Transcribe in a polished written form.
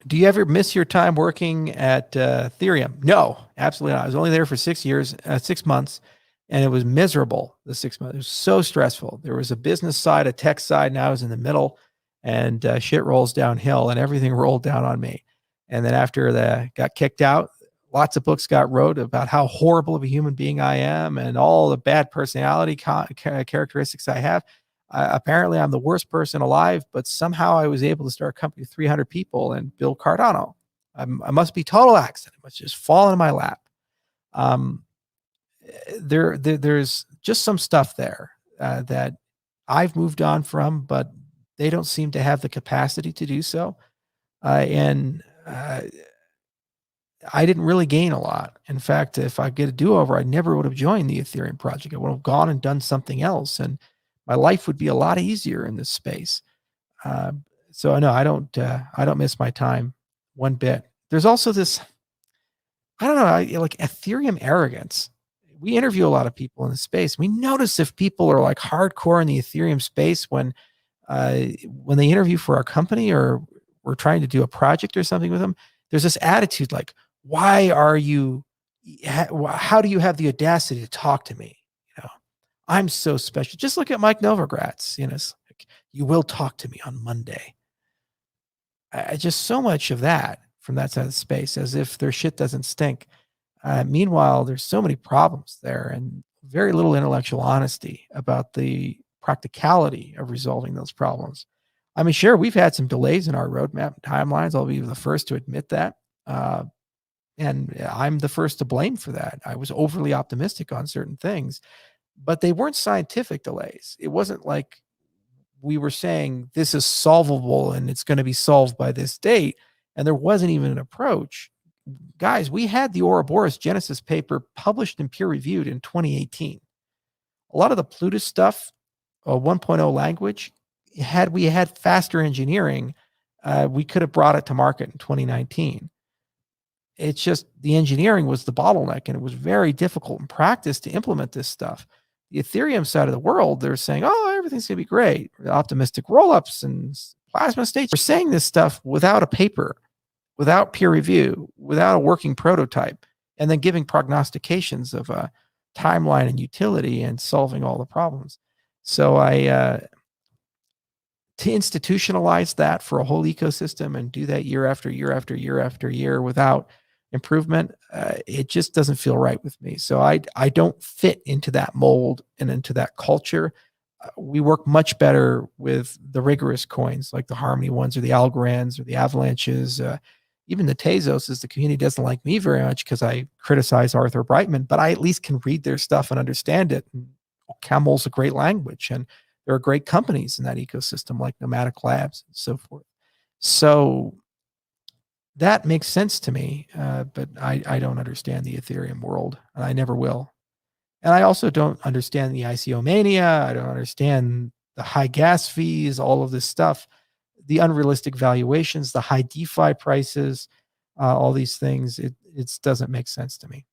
Do you ever miss your time working at Ethereum? No, absolutely not. I was only there for 6 years, 6 months, and it was miserable. The 6 months, it was so stressful. There was a business side, a tech side, and I was in the middle, and shit rolls downhill, and everything rolled down on me. And then after that, got kicked out. Lots of books got wrote about how horrible of a human being I am and all the bad personality characteristics I have. Apparently, I'm the worst person alive, but somehow I was able to start a company with 300 people and build Cardano. I must be total accident. It must just fall into my lap. Um, there's just some stuff there that I've moved on from, but they don't seem to have the capacity to do so. And I didn't really gain a lot. In fact, if I get a do-over, I never would have joined the Ethereum project. I would have gone and done something else, and my life would be a lot easier in this space. Uh, so no, I don't miss my time one bit. There's also this, I don't know, like Ethereum arrogance. We interview a lot of people in the space. We notice if people are like hardcore in the Ethereum space when they interview for our company or we're trying to do a project or something with them. There's this attitude like, why are you? How do you have the audacity to talk to me? You know, I'm so special. Just look at Mike Novogratz. You know, like, you will talk to me on Monday. I just so much of that from that side of the space, as if their shit doesn't stink. Meanwhile, there's so many problems there and very little intellectual honesty about the practicality of resolving those problems. I mean, sure, we've had some delays in our roadmap timelines. I'll be the first to admit that. And I'm the first to blame for that. I was overly optimistic on certain things, but they weren't scientific delays. It wasn't like we were saying this is solvable and it's going to be solved by this date. And there wasn't even an approach. Guys, we had the Ouroboros Genesis paper published and peer reviewed in 2018. A lot of the Plutus stuff, 1.0 language, had we had faster engineering, we could have brought it to market in 2019. It's just the engineering was the bottleneck, and it was very difficult in practice to implement this stuff. The Ethereum side of the world, they're saying, oh, everything's going to be great. Optimistic rollups and plasma states. We're saying this stuff without a paper, without peer review, without a working prototype, and then giving prognostications of a timeline and utility and solving all the problems. So to institutionalize that for a whole ecosystem and do that year after year after year after year without improvement, it just doesn't feel right with me. So I don't fit into that mold and into that culture. We work much better with the rigorous coins like the Harmony ones or the Algorands or the Avalanches. Even the Tezos, the community doesn't like me very much because I criticize Arthur Brightman, but I at least can read their stuff and understand it. And Camel's a great language, and there are great companies in that ecosystem like Nomadic Labs and so forth. So that makes sense to me, but I don't understand the Ethereum world, and I never will. And I also don't understand the ICO mania. I don't understand the high gas fees, all of this stuff, the unrealistic valuations, the high DeFi prices, all these things. It doesn't make sense to me.